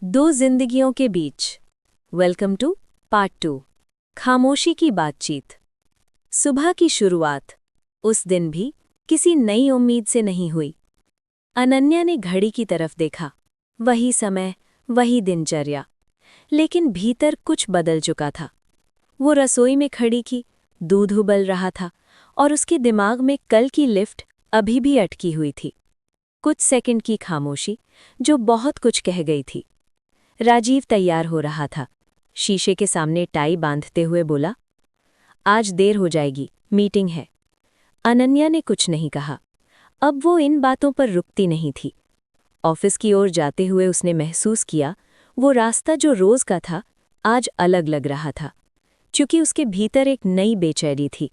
दो जिंदगियों के बीच। Welcome two part 2। खामोशी की बातचीत। सुबह की शुरुआत उस दिन भी किसी नई उम्मीद से नहीं हुई। अनन्या ने घड़ी की तरफ देखा। वही समय, वही दिनचर्या, लेकिन भीतर कुछ बदल चुका था। वो रसोई में खड़ी थी, दूध उबल रहा था और उसके दिमाग में कल की लिफ्ट अभी भी अटकी हुई थी। कुछ सेकंड की खामोशी जो बहुत कुछ कह गई थी। राजीव तैयार हो रहा था। शीशे के सामने टाई बांधते हुए बोला, आज देर हो जाएगी, मीटिंग है। अनन्या ने कुछ नहीं कहा। अब वो इन बातों पर रुकती नहीं थी। ऑफिस की ओर जाते हुए उसने महसूस किया, वो रास्ता जो रोज का था आज अलग लग रहा था, क्योंकि उसके भीतर एक नई बेचैनी थी।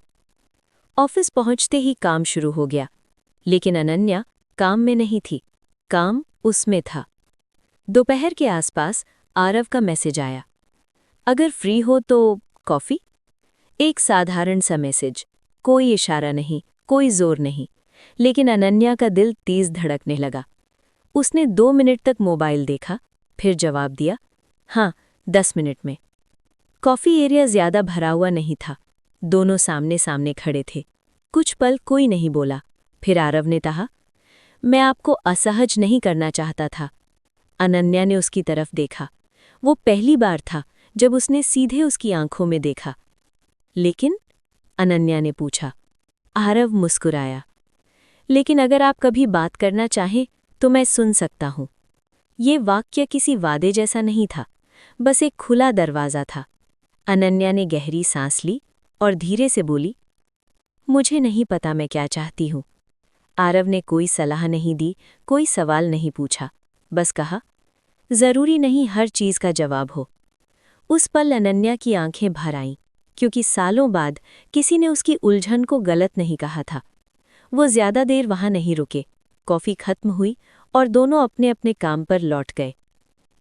ऑफिस पहुंचते ही काम शुरू हो गया, लेकिन अनन्या काम में नहीं थी, काम उसमें था। दोपहर के आसपास आरव का मैसेज आया, अगर फ्री हो तो कॉफी। एक साधारण सा मैसेज, कोई इशारा नहीं, कोई जोर नहीं, लेकिन अनन्या का दिल तेज धड़कने लगा। उसने 2 मिनट तक मोबाइल देखा, फिर जवाब दिया, हाँ 10 मिनट में। कॉफी एरिया ज्यादा भरा हुआ नहीं था। दोनों सामने सामने खड़े थे। कुछ पल कोई नहीं बोला। फिर आरव ने कहा, मैं आपको असहज नहीं करना चाहता था। अनन्या ने उसकी तरफ देखा। वो पहली बार था जब उसने सीधे उसकी आंखों में देखा। लेकिन? अनन्या ने पूछा। आरव मुस्कुराया। लेकिन अगर आप कभी बात करना चाहें तो मैं सुन सकता हूं। ये वाक्य किसी वादे जैसा नहीं था, बस एक खुला दरवाज़ा था। अनन्या ने गहरी सांस ली और धीरे से बोली, मुझे नहीं पता मैं क्या चाहती हूं। आरव ने कोई सलाह नहीं दी, कोई सवाल नहीं पूछा, बस कहा, जरूरी नहीं हर चीज का जवाब हो। उस पल अनन्या की आंखें भर आईं, क्योंकि सालों बाद किसी ने उसकी उलझन को गलत नहीं कहा था। वो ज्यादा देर वहां नहीं रुके। कॉफी खत्म हुई और दोनों अपने अपने काम पर लौट गए।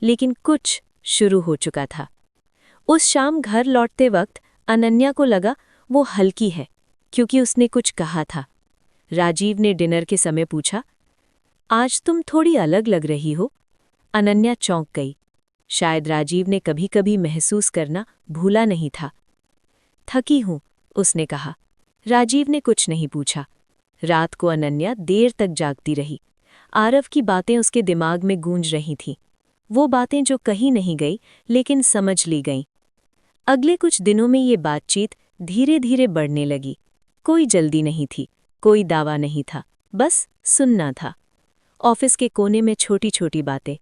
लेकिन कुछ शुरू हो चुका था। उस शाम घर लौटते वक्त अनन्या को लगा वो हल्की है, क्योंकि उसने कुछ कहा था। राजीव ने डिनर के समय पूछा, आज तुम थोड़ी अलग लग रही हो। अनन्या चौंक गई। शायद राजीव ने कभी कभी महसूस करना भूला नहीं था। थकी हूं, उसने कहा। राजीव ने कुछ नहीं पूछा। रात को अनन्या देर तक जागती रही। आरव की बातें उसके दिमाग में गूंज रही थीं। वो बातें जो कही नहीं गई, लेकिन समझ ली गईं। अगले कुछ दिनों में ये बातचीत धीरे धीरे बढ़ने लगी। कोई जल्दी नहीं थी, कोई दावा नहीं था, बस सुनना था। ऑफिस के कोने में छोटी छोटी बातें,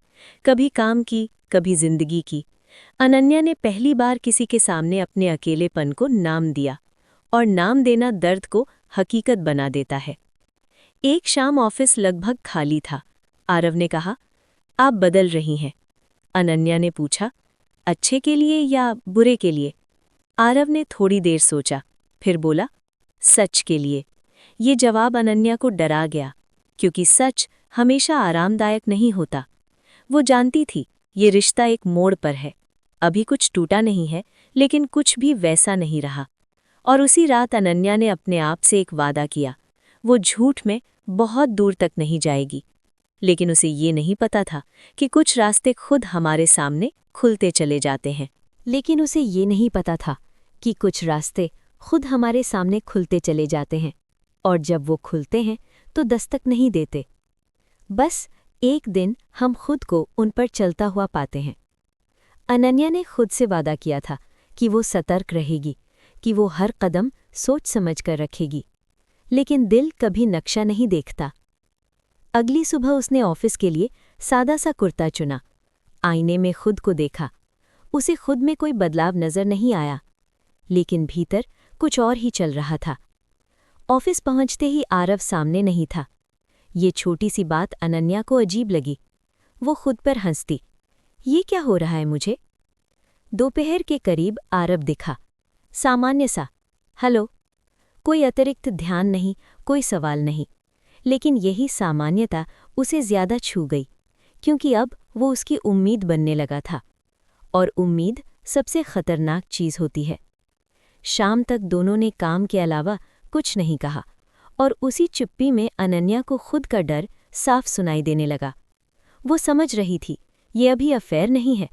कभी काम की, कभी जिंदगी की। अनन्या ने पहली बार किसी के सामने अपने अकेलेपन को नाम दिया, और नाम देना दर्द को हकीकत बना देता है। एक शाम ऑफिस लगभग खाली था। आरव ने कहा, आप बदल रही हैं। अनन्या ने पूछा, अच्छे के लिए या बुरे के लिए? आरव ने थोड़ी देर सोचा, फिर बोला, सच के लिए। ये जवाब अनन्या को डरा गया, क्योंकि सच हमेशा आरामदायक नहीं होता। वो जानती थी ये रिश्ता एक मोड़ पर है। अभी कुछ टूटा नहीं है, लेकिन कुछ भी वैसा नहीं रहा। और उसी रात अनन्या ने अपने आप से एक वादा किया, वो झूठ में बहुत दूर तक नहीं जाएगी। लेकिन उसे ये नहीं पता था कि कुछ रास्ते खुद हमारे सामने खुलते चले जाते हैं। और जब वो खुलते हैं तो दस्तक नहीं देते। बस एक दिन हम खुद को उन पर चलता हुआ पाते हैं। अनन्या ने खुद से वादा किया था कि वो सतर्क रहेगी, कि वो हर कदम सोच समझ कर रखेगी। लेकिन दिल कभी नक्शा नहीं देखता। अगली सुबह उसने ऑफिस के लिए सादा सा कुर्ता चुना। आईने में खुद को देखा। उसे खुद में कोई बदलाव नजर नहीं आया, लेकिन भीतर कुछ और ही चल रहा था। ऑफिस पहुंचते ही आरव सामने नहीं था। ये छोटी सी बात अनन्या को अजीब लगी। वो खुद पर हंसती, ये क्या हो रहा है मुझे? दोपहर के करीब आरव दिखा, सामान्य सा, हेलो। कोई अतिरिक्त ध्यान नहीं, कोई सवाल नहीं। लेकिन यही सामान्यता उसे ज्यादा छू गई, क्योंकि अब वो उसकी उम्मीद बनने लगा था। और उम्मीद सबसे खतरनाक चीज होती है। शाम तक दोनों ने काम के अलावा कुछ नहीं कहा, और उसी चुप्पी में अनन्या को खुद का डर साफ सुनाई देने लगा। वो समझ रही थी ये अभी अफेयर नहीं है,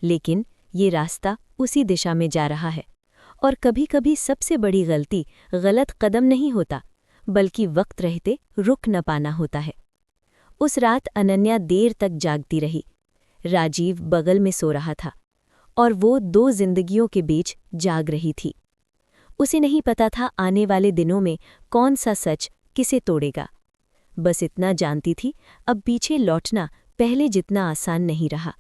लेकिन ये रास्ता उसी दिशा में जा रहा है। और कभी-कभी सबसे बड़ी गलती गलत कदम नहीं होता, बल्कि वक्त रहते रुक न पाना होता है। उस रात अनन्या देर तक जागती रही। राजीव बगल में सो रहा था और वो 2 जिंदगियों के बीच जाग रही थी। उसे नहीं पता था आने वाले दिनों में कौन सा सच किसे तोड़ेगा। बस इतना जानती थी, अब पीछे लौटना पहले जितना आसान नहीं रहा।